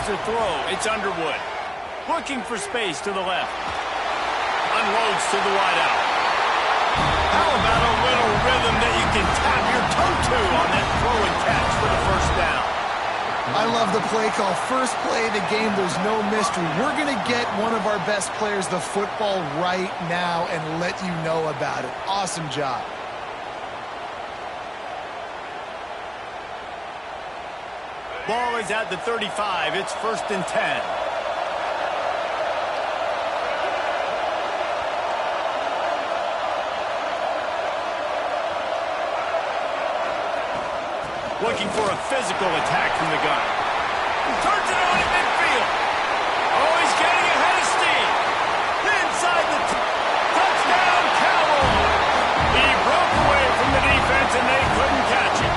to throw. It's Underwood. Looking for space to the left. Unloads to the wideout. How about a little rhythm that you can tap your toe to on that throw and catch for the first down? I love the play call. First play of the game, there's no mystery. We're going to get one of our best players the football right now and let you know about it. Awesome job. Ball is at the 35. It's 1st and 10. Looking for a physical attack from the gun. He turns it on in midfield. Oh, he's getting ahead of steam. Inside the touchdown, Cowboys. He broke away from the defense and they couldn't catch him.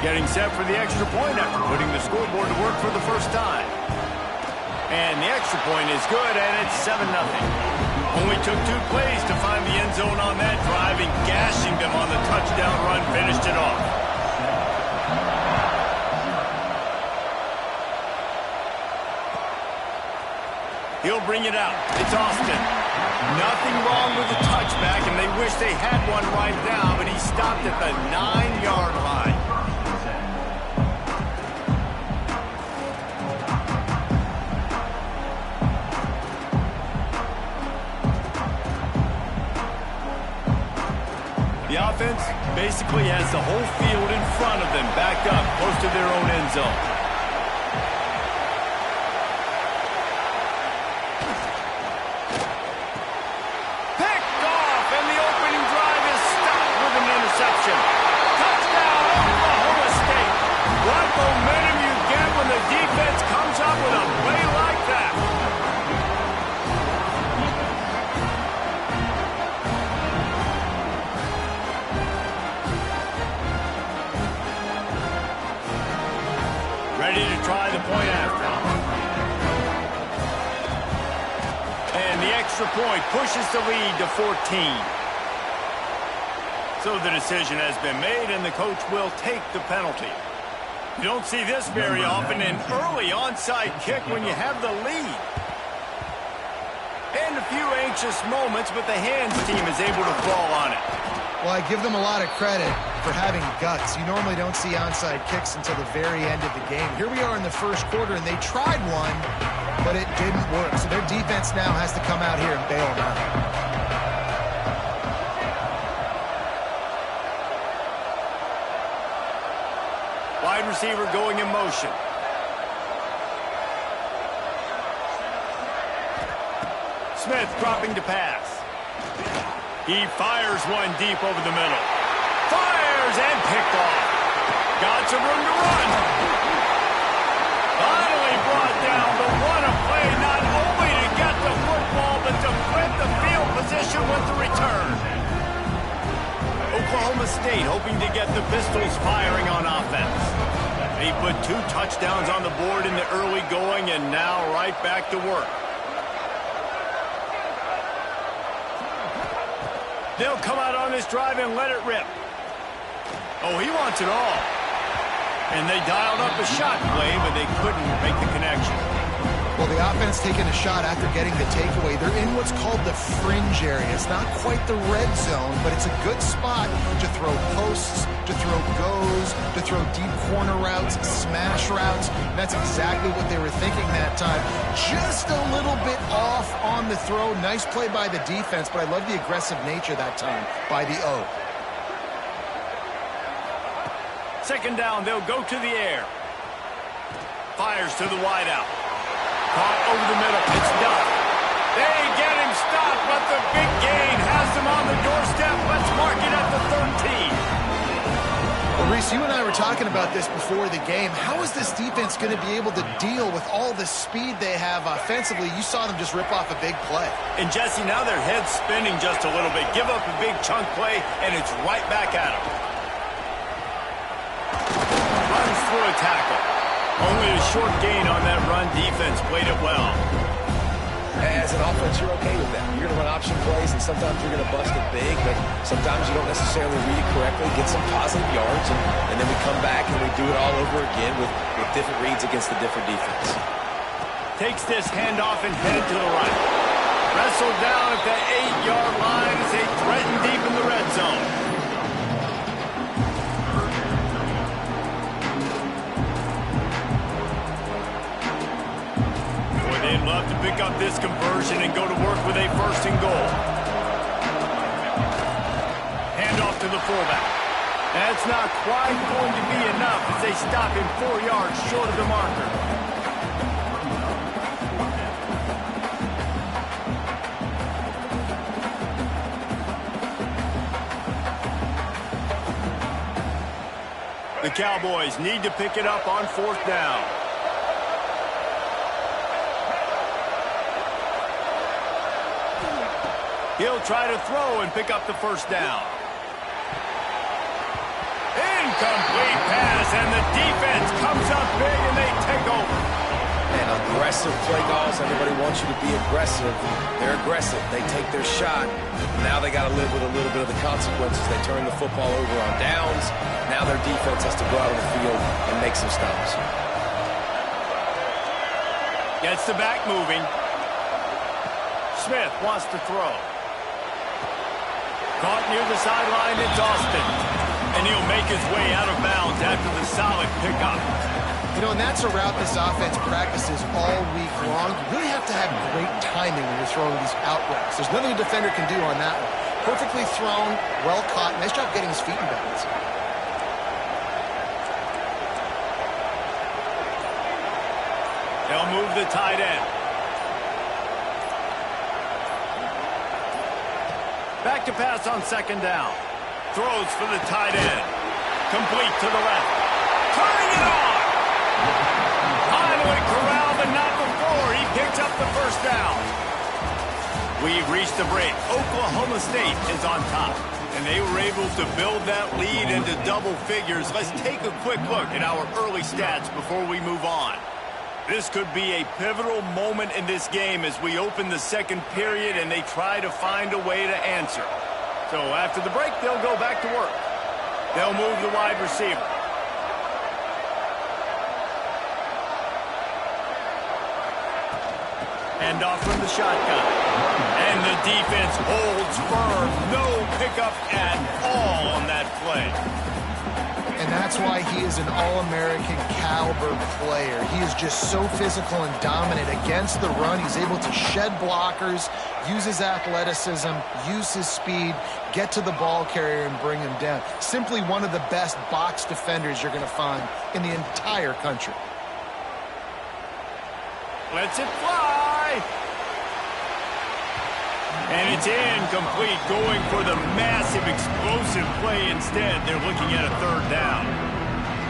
Getting set for the extra point after putting the scoreboard to work for the first time. And the extra point is good, and it's 7-0. Only took 2 plays to find the end zone on that drive, and gashing them on the touchdown run finished it off. He'll bring it out. It's Austin. Nothing wrong with the touchback, and they wish they had one right now, but he stopped at the 9-yard line. The offense basically has the whole field in front of them, backed up close to their own end zone. Picked off, and the opening drive is stopped with an interception. Touchdown, Oklahoma State. What momentum you get when the defense comes up with a play like that. Ready to try the point after. And the extra point pushes the lead to 14. So the decision has been made, and the coach will take the penalty. You don't see this very often, an early onside kick when you have the lead. And a few anxious moments, but the hands team is able to fall on it. Well, I give them a lot of credit for having guts. You normally don't see onside kicks until the very end of the game. Here we are in the first quarter, and they tried one, but it didn't work. So their defense now has to come out here and bail them out. Wide receiver going in motion. Smith dropping to pass. He fires one deep over the middle. Fires and picked off. Got some room to run. Finally brought down, but what a play, not only to get the football, but to flip the field position with the return. Oklahoma State hoping to get the Pistols firing on offense. They put 2 touchdowns on the board in the early going, and now right back to work. They'll come out on this drive and let it rip. Oh, he wants it all. And they dialed up a shot play, but they couldn't make the connection. Well, the offense taking a shot after getting the takeaway. They're in what's called the fringe area. It's not quite the red zone, but it's a good spot to throw posts, to throw goes, to throw deep corner routes, smash routes. And that's exactly what they were thinking that time. Just a little bit off on the throw. Nice play by the defense, but I love the aggressive nature that time by the O. Second down, they'll go to the air. Fires to the wideout. Caught over the middle. It's done. They get him stopped, but the big gain has them on the doorstep. Let's mark it at the 13. Well, Reese, you and I were talking about this before the game. How is this defense going to be able to deal with all the speed they have offensively? You saw them just rip off a big play. And, Jesse, now their head's spinning just a little bit. Give up a big chunk play, and it's right back at them. Runs through a tackle. Only a short gain on that run. Defense played it well. As an offense, you're okay with that. You're going to run option plays, and sometimes you're going to bust it big, but sometimes you don't necessarily read it correctly, get some positive yards, and then we come back and we do it all over again with different reads against the different defense. Takes this handoff and headed to the right. Wrestled down at the 8-yard line as they threaten deep in the red zone. Boy, they'd love to pick up this conversion and go to work with a 1st and goal. Handoff to the fullback. That's not quite going to be enough as they stop him 4 yards short of the marker. The Cowboys need to pick it up on 4th down. He'll try to throw and pick up the 1st down. Incomplete pass, and the defense comes up big, and they take over. And aggressive play calls. Everybody wants you to be aggressive. They're aggressive. They take their shot. Now they got to live with a little bit of the consequences. They turn the football over on downs. Now their defense has to go out on the field and make some stops. Gets the back moving. Smith wants to throw. Caught near the sideline, it's Austin. And he'll make his way out of bounds after the solid pickup. You know, and that's a route this offense practices all week long. You really have to have great timing when you're throwing these out routes. There's nothing a defender can do on that one. Perfectly thrown, well caught. Nice job getting his feet in bounds. They'll move the tight end. Back to pass on 2nd down. Throws for the tight end. Complete to the left. Turning it on. Finally corralled, but not before. He picks up the 1st down. We've reached the break. Oklahoma State is on top, and they were able to build that lead into double figures. Let's take a quick look at our early stats before we move on. This could be a pivotal moment in this game as we open the 2nd period and they try to find a way to answer. So after the break, they'll go back to work. They'll move the wide receiver. Handoff from the shotgun. And the defense holds firm. No pickup at all on that play. And that's why he is an All-American caliber player. He is just so physical and dominant against the run. He's able to shed blockers, use his athleticism, use his speed, get to the ball carrier and bring him down. Simply one of the best box defenders you're going to find in the entire country. Lets it fly. And it's incomplete, going for the massive, explosive play instead. They're looking at a 3rd down.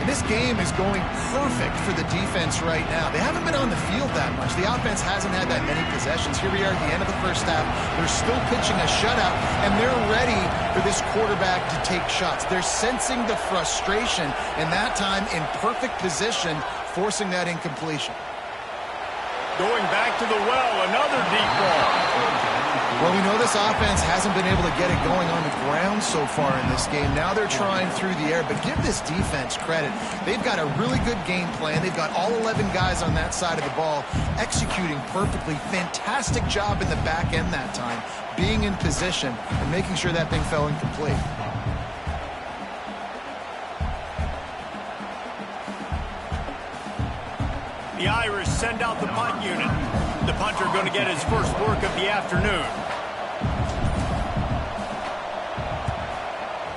And this game is going perfect for the defense right now. They haven't been on the field that much. The offense hasn't had that many possessions. Here we are at the end of the 1st half. They're still pitching a shutout, and they're ready for this quarterback to take shots. They're sensing the frustration, and that time in perfect position, forcing that incompletion. Going back to the well, another deep ball. Well, we know this offense hasn't been able to get it going on the ground so far in this game. Now they're trying through the air, but give this defense credit. They've got a really good game plan. They've got all 11 guys on that side of the ball executing perfectly. Fantastic job in the back end that time, being in position and making sure that thing fell incomplete. The Irish send out the punt unit. The punter going to get his first work of the afternoon.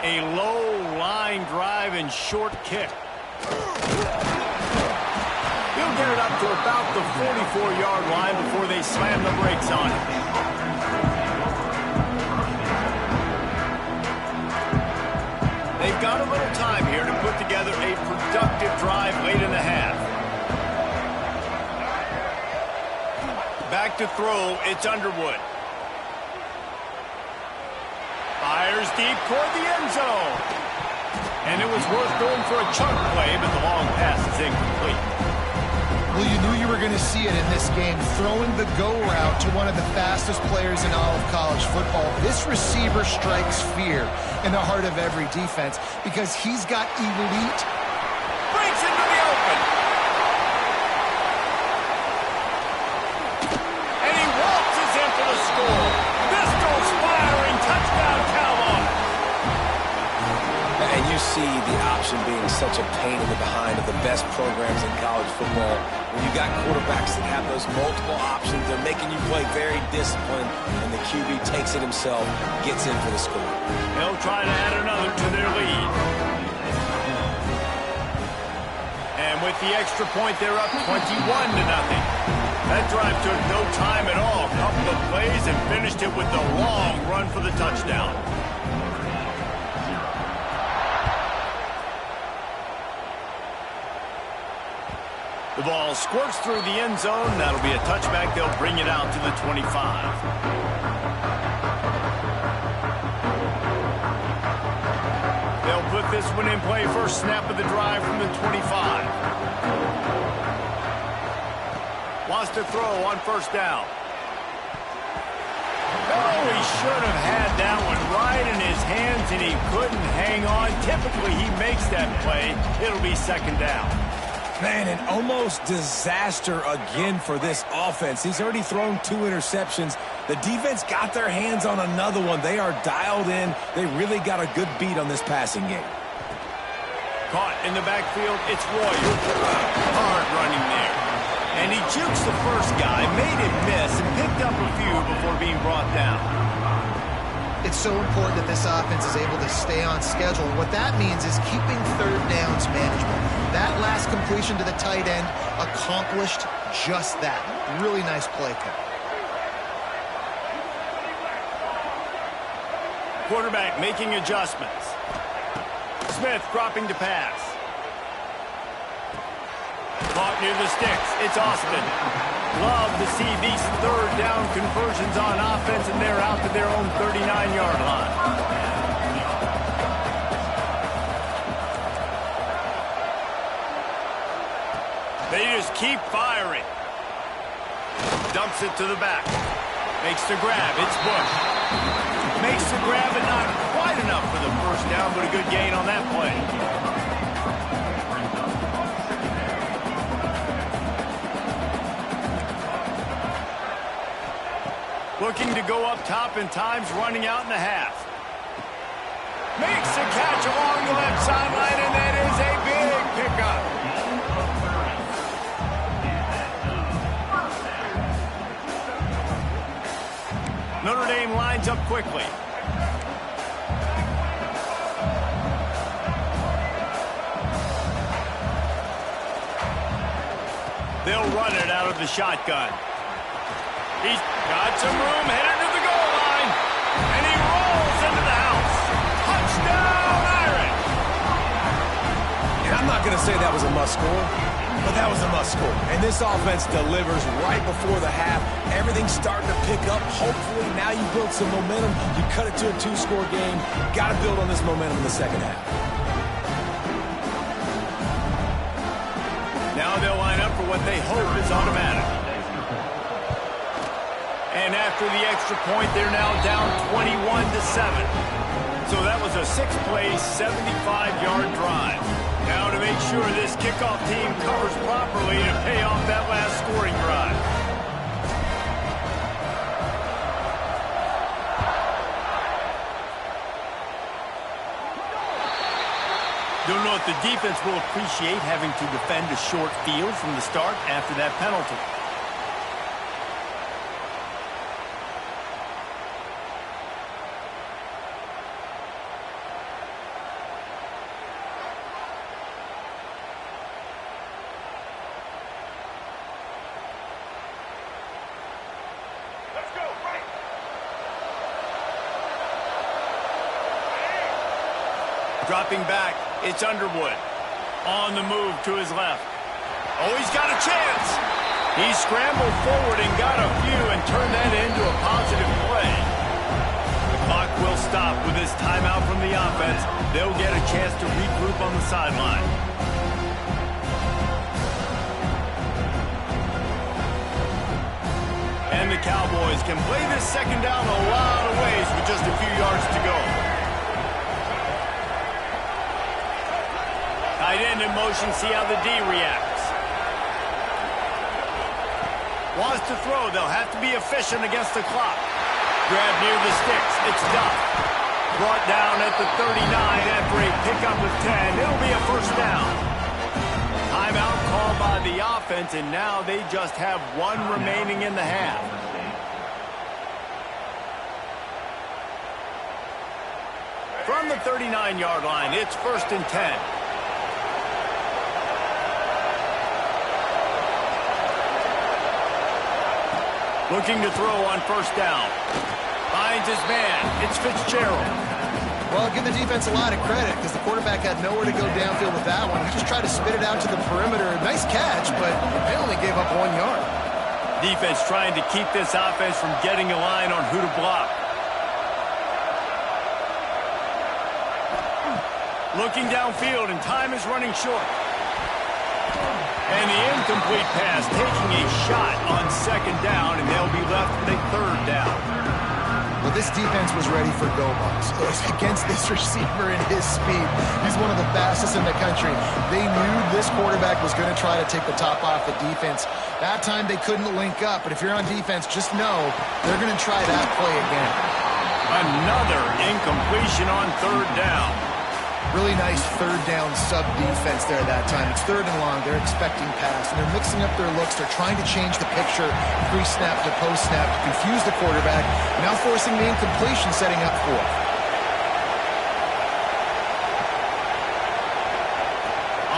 A low line drive and short kick. He'll get it up to about the 44-yard line before they slam the brakes on it. They've got a little time here to put together a productive drive late in the half. Back to throw, it's Underwood. Fires deep toward the end zone. And it was worth going for a chunk play, but the long pass is incomplete. Well, you knew you were going to see it in this game, throwing the go route to one of the fastest players in all of college football. This receiver strikes fear in the heart of every defense because he's got elite. Breaks into the open. And he waltzes in for the score. Pistols firing, touchdown Cowboys. And you see the option being such a pain in the behind of the best programs in college football. When you got quarterbacks that have those multiple options, they're making you play very disciplined, and the QB takes it himself, gets in for the score. They'll try to add another to their lead. And with the extra point, they're up 21-0. That drive took no time at all. A couple of plays and finished it with the long run for the touchdown. The ball squirts through the end zone. That'll be a touchback. They'll bring it out to the 25. They'll put this one in play. First snap of the drive from the 25. Wants to throw on first down. Oh, he should have had that one right in his hands, and he couldn't hang on. Typically, he makes that play. It'll be second down. Man, an almost disaster again for this offense. He's already thrown 2 interceptions. The defense got their hands on another one. They are dialed in. They really got a good beat on this passing game. Caught in the backfield, it's Royer. Hard running there. And he jukes the first guy, made him miss, and picked up a few before being brought down. It's so important that this offense is able to stay on schedule. And what that means is keeping third downs manageable. That last completion to the tight end accomplished just that. Really nice play call. Quarterback making adjustments. Smith dropping to pass. Caught near the sticks. It's Austin. Love to see these third down conversions on offense, and they're out to their own 39-yard line. They just keep firing. Dumps it to the back. Makes the grab. It's Bush. Makes the grab, but not quite enough for the first down, but a good gain on that play. Looking to go up top, and time's running out in the half. Makes a catch along the left sideline, and that is a big pickup. Notre Dame lines up quickly. They'll run it out of the shotgun. He's got some room, headed to the goal line, and he rolls into the house. Touchdown, Irish! And I'm not going to say that was a must-score, but that was a must-score. And this offense delivers right before the half. Everything's starting to pick up. Hopefully, now you build some momentum. You cut it to a 2-score game. Got to build on this momentum in the second half. Now they'll line up for what they hope is automatic. And after the extra point, they're now down 21-7. So that was a 6-play, 75-yard drive. Now to make sure this kickoff team covers properly to pay off that last scoring drive. Don't know if the defense will appreciate having to defend a short field from the start after that penalty. Dropping back, it's Underwood. On the move to his left. Oh, he's got a chance. He scrambled forward and got a few and turned that into a positive play. The clock will stop with this timeout from the offense. They'll get a chance to regroup on the sideline. And the Cowboys can play this second down a lot of ways with just a few yards to go. Tight end in motion, see how the D reacts. Wants to throw, they'll have to be efficient against the clock. Grab near the sticks, it's Duff. Brought down at the 39 after a pickup of 10. It'll be a first down. Timeout called by the offense, and now they just have one remaining in the half. From the 39-yard line, it's 1st and 10. Looking to throw on first down. Finds his man. It's Fitzgerald. Well, give the defense a lot of credit because the quarterback had nowhere to go downfield with that one. He just tried to spit it out to the perimeter. Nice catch, but they only gave up 1 yard. Defense trying to keep this offense from getting a line on who to block. Looking downfield, and time is running short. And the incomplete pass taking a shot on second down, and they'll be left with a third down. Well, this defense was ready for go-bucks against this receiver and his speed. He's one of the fastest in the country. They knew this quarterback was going to try to take the top off the defense. That time they couldn't link up, but if you're on defense, just know they're going to try that play again. Another incompletion on third down. Really nice third down sub defense there that time. It's 3rd and long. They're expecting pass, and they're mixing up their looks. They're trying to change the picture pre-snap to post-snap to confuse the quarterback, now forcing the incompletion, setting up 4th.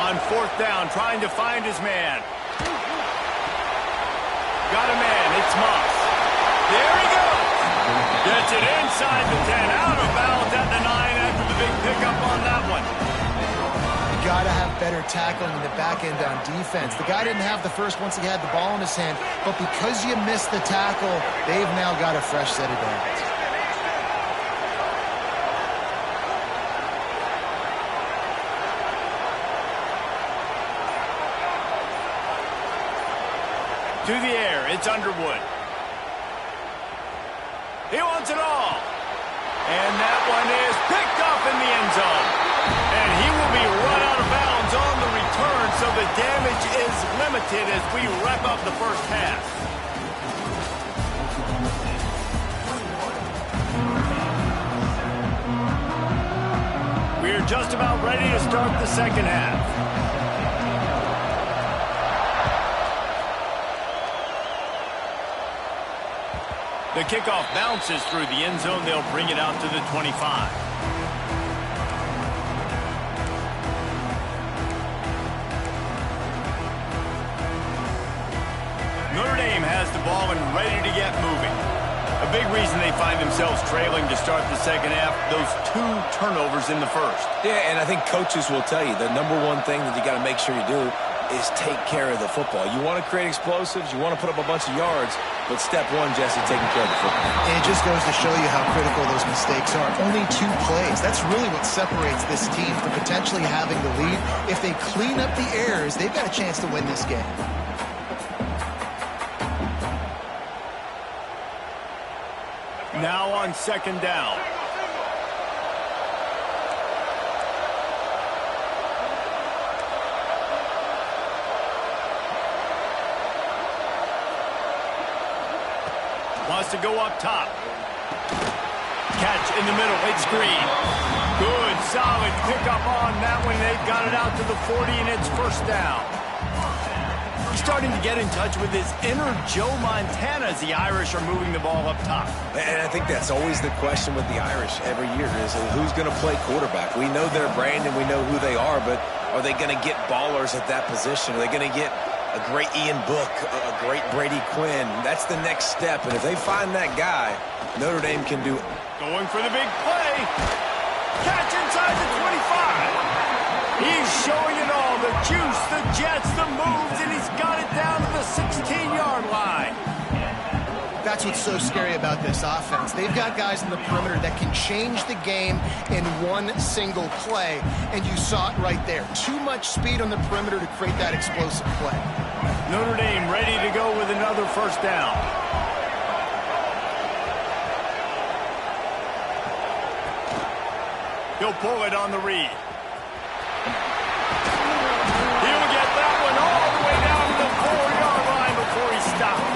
On 4th down, trying to find his man. Got a man. It's Moss. There he goes. Gets it inside the 10, out of bounds at the 9 after the big pickup on that one. You got to have better tackling in the back end on defense. The guy didn't have the first once he had the ball in his hand, but because you missed the tackle, they've now got a fresh set of downs. To the air, it's Underwood. He wants it all. And that one is picked up in the end zone. And he will be run out of bounds on the return, so the damage is limited as we wrap up the first half. We're just about ready to start the second half. The kickoff bounces through the end zone. They'll bring it out to the 25. Notre Dame has the ball and ready to get moving. A big reason they find themselves trailing to start the second half, those 2 turnovers in the first. Yeah, and I think coaches will tell you the number one thing that you got to make sure you do is take care of the football. You want to create explosives, you want to put up a bunch of yards, but step 1, Jesse, taking care of the football. And it just goes to show you how critical those mistakes are. Only 2 plays. That's really what separates this team from potentially having the lead. If they clean up the errors, they've got a chance to win this game. Now on second down. Wants to go up top. Catch in the middle. It's Green. Good, solid pickup on that one. They've got it out to the 40, and it's first down. He's starting to get in touch with his inner Joe Montana as the Irish are moving the ball up top. And I think that's always the question with the Irish every year is who's going to play quarterback. We know their brand and we know who they are, but are they going to get ballers at that position? Are they going to get a great Ian Book, a great Brady Quinn? That's the next step, and if they find that guy, Notre Dame can do it. Going for the big play. Catch inside the 25. He's showing it all, the juice, the jets, the moves, and he's got it down to the 16-yard line. That's what's so scary about this offense. They've got guys in the perimeter that can change the game in one single play, and you saw it right there. Too much speed on the perimeter to create that explosive play. Notre Dame ready to go with another first down. He'll pull it on the read. He'll get that one all the way down to the 4-yard line before he stops.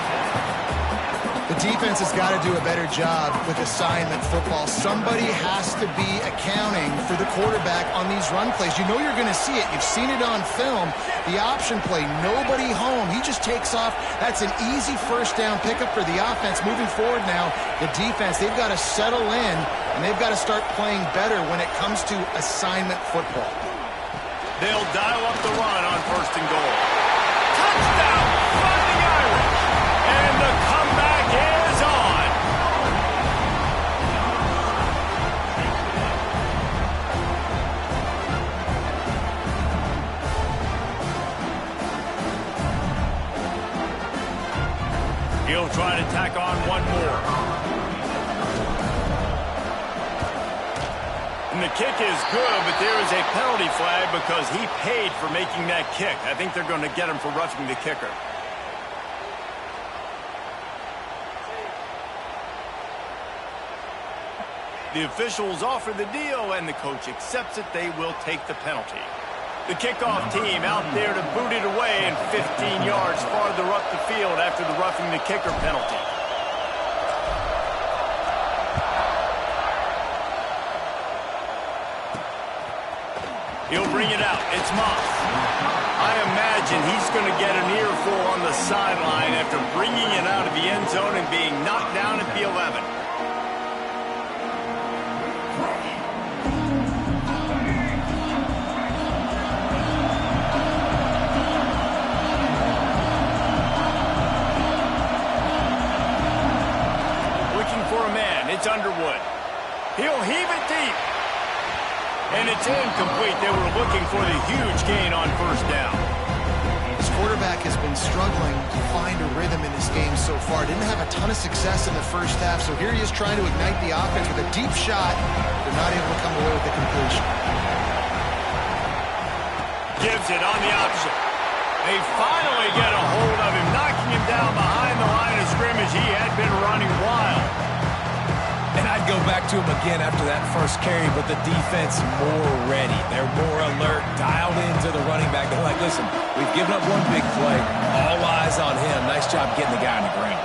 The defense has got to do a better job with assignment football. Somebody has to be accounting for the quarterback on these run plays. You know you're going to see it. You've seen it on film. The option play, nobody home. He just takes off. That's an easy first down pickup for the offense. Moving forward now, the defense, they've got to settle in, and they've got to start playing better when it comes to assignment football. They'll dial up the run on 1st and goal. Touchdown, Fighting Irish! And the comeback is on. He'll try to tack on one more. And the kick is good, but there is a penalty flag because he paid for making that kick. I think they're going to get him for roughing the kicker. The officials offer the deal, and the coach accepts it. They will take the penalty. The kickoff team out there to boot it away and 15 yards farther up the field after the roughing the kicker penalty. He'll bring it out. It's Moss. I imagine he's going to get an earful on the sideline after bringing it out of the end zone and being knocked down at the 11. Looking for a man. It's Underwood. He'll heave it deep. And it's incomplete. They were looking for the huge gain on 1st down. This quarterback has been struggling to find a rhythm in this game so far. Didn't have a ton of success in the first half, so here he is trying to ignite the offense with a deep shot. They're not able to come away with the completion. Gives it on the option. They finally get a hold of him, knocking him down behind the line of scrimmage. He had been running wild. And I'd go back to him again after that first carry, but the defense more ready. They're more alert, dialed into the running back. They're like, listen, we've given up one big play. All eyes on him. Nice job getting the guy on the ground.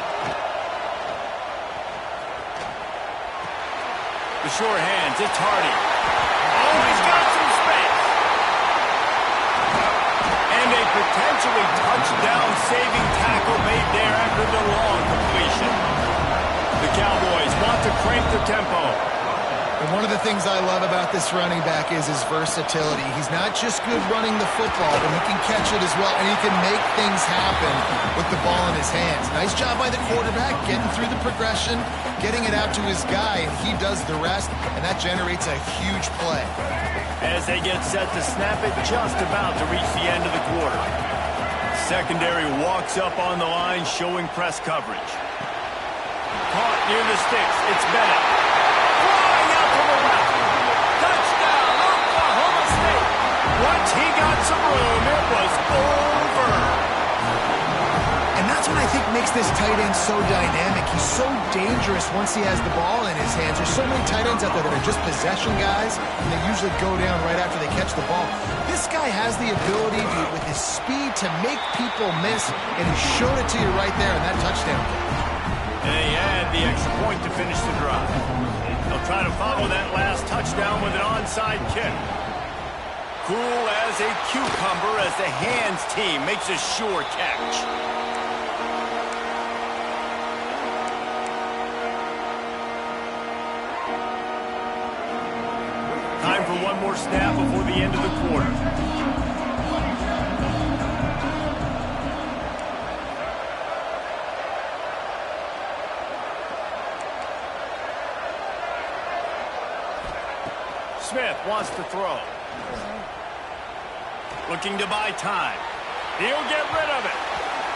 The sure hands, it's Hardy. Oh, he's got some space. And a potentially touchdown-saving tackle made there after the long completion. The Cowboys want to crank the tempo. And one of the things I love about this running back is his versatility. He's not just good running the football, but he can catch it as well, and he can make things happen with the ball in his hands. Nice job by the quarterback, getting through the progression, getting it out to his guy, and he does the rest, and that generates a huge play. As they get set to snap it, just about to reach the end of the quarter. Secondary walks up on the line, showing press coverage. Caught near the sticks. It's Bennett. Flying out to the left. Touchdown, Oklahoma State. Once he got some room, it was over. And that's what I think makes this tight end so dynamic. He's so dangerous once he has the ball in his hands. There's so many tight ends out there that are just possession guys, and they usually go down right after they catch the ball. This guy has the ability with his speed to make people miss, and he showed it to you right there in that touchdown. And they add the extra point to finish the drive. They'll try to follow that last touchdown with an onside kick. Cool as a cucumber as the hands team makes a sure catch. Time for one more snap before the end of the quarter. Smith wants to throw. Looking to buy time. He'll get rid of it.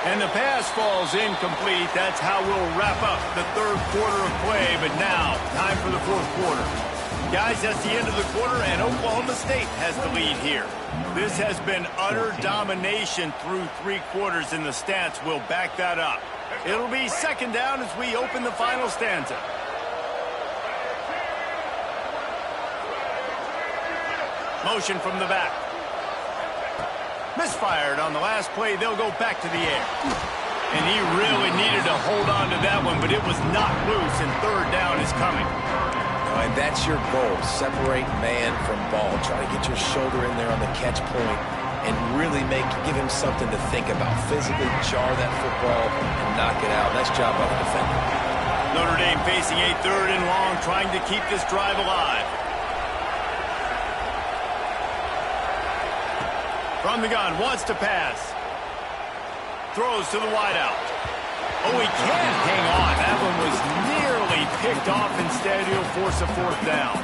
And the pass falls incomplete. That's how we'll wrap up the third quarter of play. But now, time for the fourth quarter. Guys, that's the end of the quarter, and Oklahoma State has the lead here. This has been utter domination through three quarters, and the stats will back that up. It'll be second down as we open the final stanza. Motion from the back. Misfired on the last play. They'll go back to the air. And he really needed to hold on to that one, but it was knocked loose, and third down is coming. And that's your goal. Separate man from ball. Try to get your shoulder in there on the catch point and really give him something to think about. Physically jar that football and knock it out. Nice job by the defender. Notre Dame facing a third and long, trying to keep this drive alive. From the gun, wants to pass. Throws to the wideout. Oh, he can't hang on. That one was nearly picked off. Instead, he'll force a fourth down.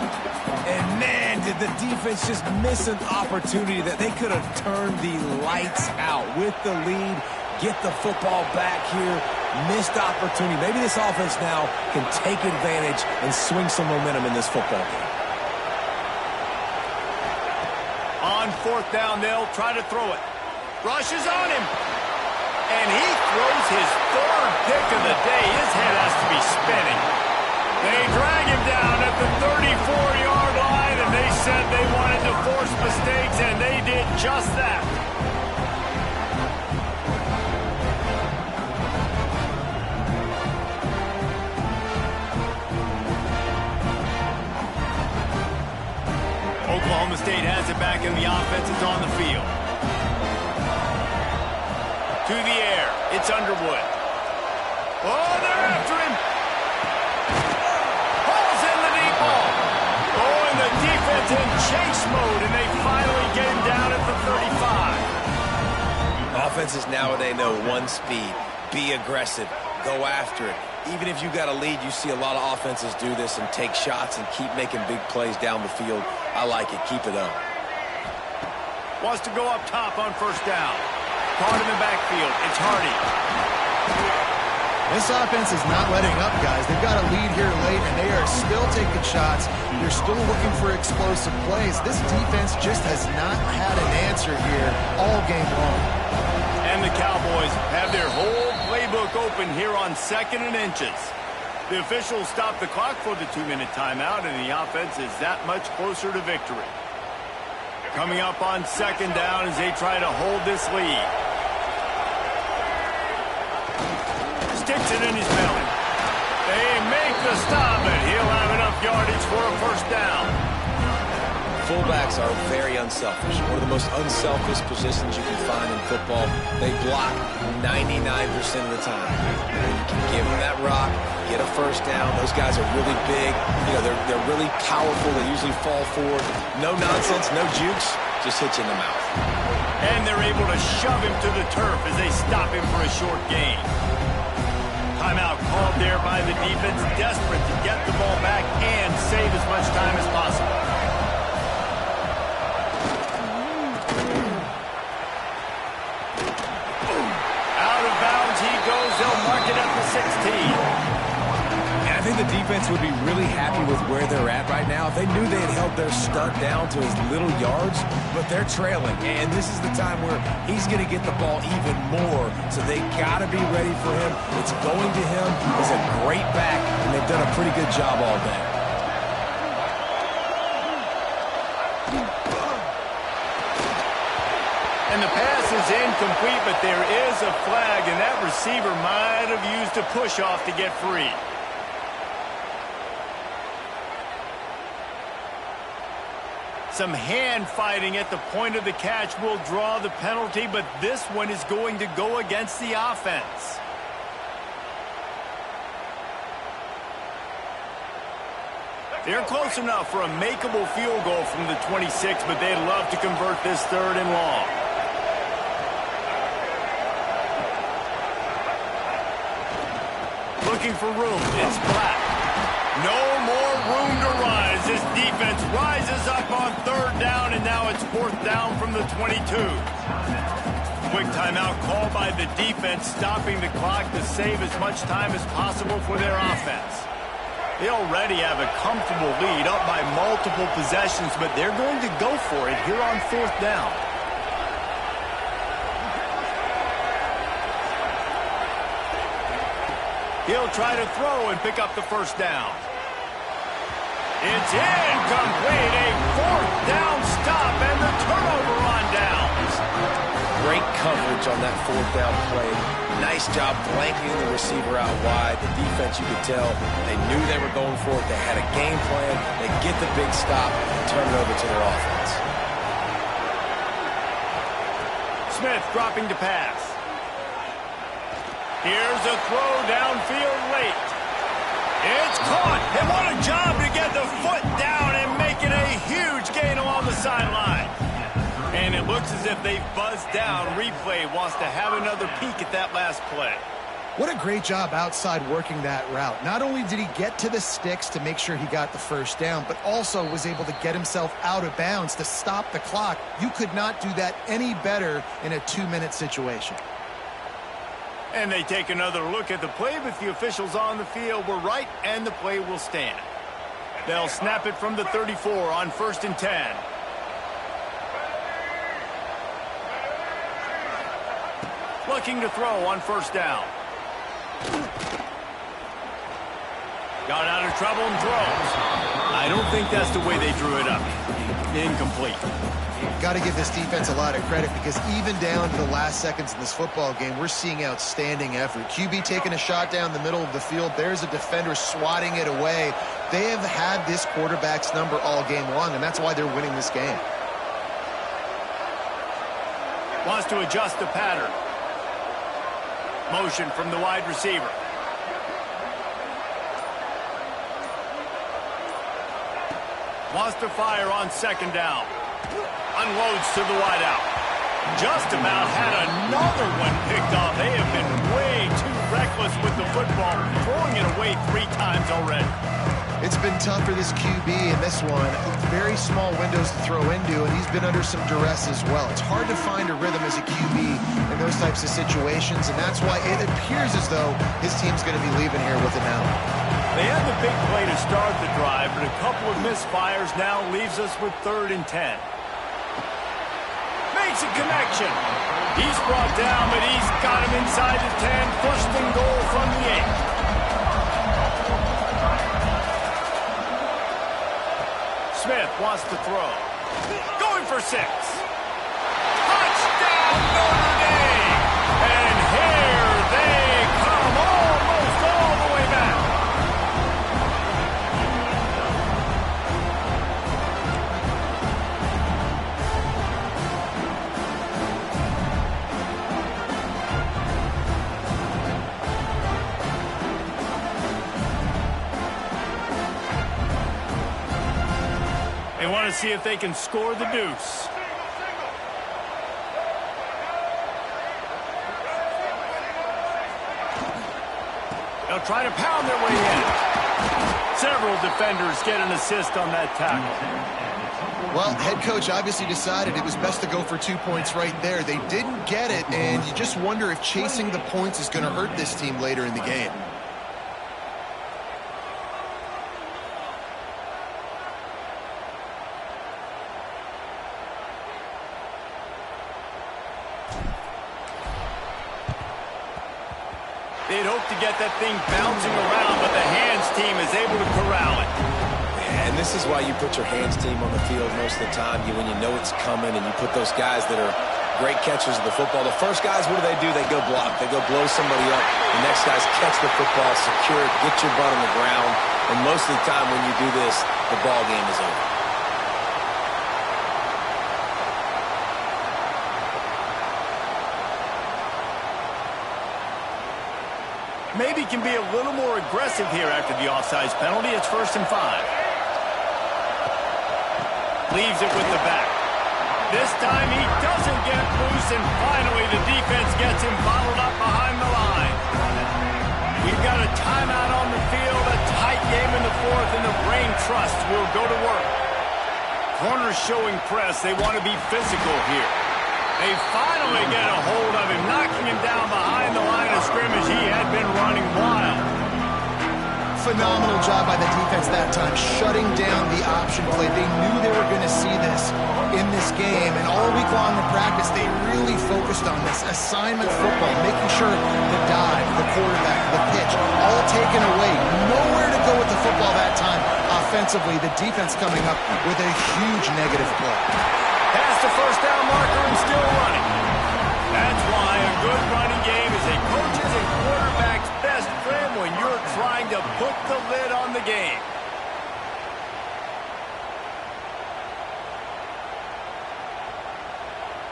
And, man, did the defense just miss an opportunity that they could have turned the lights out with the lead, get the football back here. Missed opportunity. Maybe this offense now can take advantage and swing some momentum in this football game. On fourth down, they'll try to throw it. Rushes on him. And he throws his third pick of the day. His head has to be spinning. They drag him down at the 34-yard line, and they said they wanted to force mistakes, and they did just that. Oklahoma State has it back in the offense. It's on the field. To the air. It's Underwood. Oh, they're after him. Ball's in the deep ball. Oh, and the defense in chase mode, and they finally get him down at the 35. Offenses nowadays know one speed. Be aggressive. Go after it. Even if you got a lead, you see a lot of offenses do this and take shots and keep making big plays down the field. I like it. Keep it up. Wants to go up top on first down. Caught in the backfield. It's Hardy. This offense is not letting up, guys. They've got a lead here late, and they are still taking shots. They're still looking for explosive plays. This defense just has not had an answer here all game long. And the Cowboys have their whole playbook open here on 2nd and inches. The officials stop the clock for the 2-minute timeout, and the offense is that much closer to victory. Coming up on 2nd down as they try to hold this lead. Sticks it in his belly. They make the stop, and he'll have enough yardage for a first down. Fullbacks are very unselfish. One of the most unselfish positions you can find in football. They block 99% of the time. You can give them that rock, get a first down. Those guys are really big. You know, they're really powerful. They usually fall forward. No nonsense, no jukes. Just hit you in the mouth. And they're able to shove him to the turf as they stop him for a short gain. Timeout called there by the defense, desperate to get the ball back and save as much time as possible. Out of bounds he goes. They'll mark it at the 16. And I think the defense would be really happy with where they're at right now. If they knew they had held their stunt down to as little yards, but they're trailing. And this is the time where he's going to get the ball even more. So they got to be ready for him. It's going to him. He's a great back, and they've done a pretty good job all day. And the pass is incomplete, but there is a flag, and that receiver might have used a push-off to get free. Some hand fighting at the point of the catch will draw the penalty, but this one is going to go against the offense. They're close enough for a makeable field goal from the 26, but they'd love to convert this 3rd and long. Looking for room. It's Black. No more room to rise. This defense rises up on 3rd down, and now it's 4th down from the 22. Quick timeout called by the defense, stopping the clock to save as much time as possible for their offense. They already have a comfortable lead, up by multiple possessions, but they're going to go for it here on 4th down. He'll try to throw and pick up the first down. It's incomplete. A 4th down stop Great coverage on that fourth down play. Nice job blanking the receiver out wide. The defense, you could tell, they knew they were going for it. They had a game plan. They get the big stop and turn it over to their offense. Smith dropping to pass. Here's a throw downfield late. It's caught. And what a job to get the foot down and making a huge gain along the sideline. And it looks as if they've buzzed down. Replay wants to have another peek at that last play. What a great job outside working that route. Not only did he get to the sticks to make sure he got the first down, but also was able to get himself out of bounds to stop the clock. You could not do that any better in a 2-minute situation. And they take another look at the play, but the officials on the field were right, and the play will stand. They'll snap it from the 34 on 1st and 10. Looking to throw on 1st down. Got out of trouble and throws. I don't think that's the way they drew it up. Incomplete. Got to give this defense a lot of credit because even down to the last seconds in this football game, we're seeing outstanding effort. QB taking a shot down the middle of the field. There's a defender swatting it away. They have had this quarterback's number all game long, and that's why they're winning this game. Wants to adjust the pattern. Motion from the wide receiver. Wants to fire on 2nd down. Unloads to the wideout. Just about had another one picked off. They have been way too reckless with the football, throwing it away 3 times already. It's been tough for this QB in this one. Very small windows to throw into, and he's been under some duress as well. It's hard to find a rhythm as a QB in those types of situations, and that's why it appears as though his team's going to be leaving here with an out. They had the big play to start the drive, but a couple of misfires now leaves us with 3rd and 10. Makes a connection. He's brought down, but he's got him inside the 10. 1st and goal from the 8. Smith wants to throw. Going for 6. Touchdown, Notre Dame! And here they come, almost all the way back. They want to see if they can score the deuce. They'll try to pound their way in. Several defenders get an assist on that tackle. Well, head coach obviously decided it was best to go for 2 points right there. They didn't get it, and you just wonder if chasing the points is going to hurt this team later in the game. They'd hope to get that thing bouncing around, but the hands team is able to corral it. And this is why you put your hands team on the field most of the time. When you know it's coming and you put those guys that are great catchers of the football. The first guys, what do? They go block. They go blow somebody up. The next guys catch the football, secure it, get your butt on the ground. And most of the time when you do this, the ball game is over. Maybe can be a little more aggressive here after the offsides penalty. It's 1st and 5. Leaves it with the back. This time he doesn't get loose, and finally the defense gets him bottled up behind the line. We've got a timeout on the field, a tight game in the 4th, and the Brain Trust will go to work. Corners showing press. They want to be physical here. They finally get a hold of him, knocking him down behind the line of scrimmage. He had been running wild. Phenomenal job by the defense that time, shutting down the option play. They knew they were going to see this in this game, and all week long in practice, they really focused on this assignment football, making sure the dive, the quarterback, the pitch, all taken away. Nowhere to go with the football that time. Offensively, the defense coming up with a huge negative play. Past the 1st down marker and still running. That's why a good running game is a coach's and quarterback's best friend when you're trying to put the lid on the game.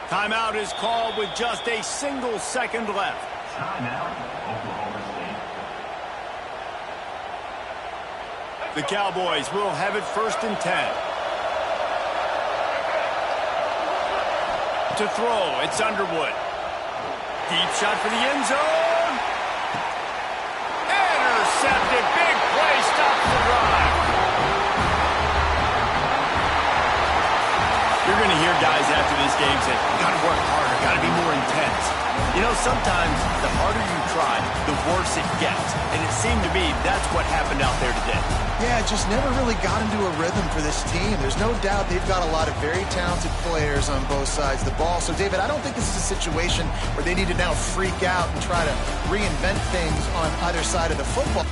Timeout is called with just a single second left. Timeout, Oklahoma State. The Cowboys will have it 1st and 10. To throw, it's Underwood. Deep shot for the end zone. Intercepted. Big play. Stops the drive. You're going to hear guys after this game say, got to work harder, got to be more intense. You know, sometimes the harder you try, the worse it gets. And it seemed to me that's what happened out there today. Yeah, just never really got into a rhythm for this team. There's no doubt they've got a lot of very talented players on both sides of the ball. So, David, I don't think this is a situation where they need to now freak out and try to reinvent things on either side of the football.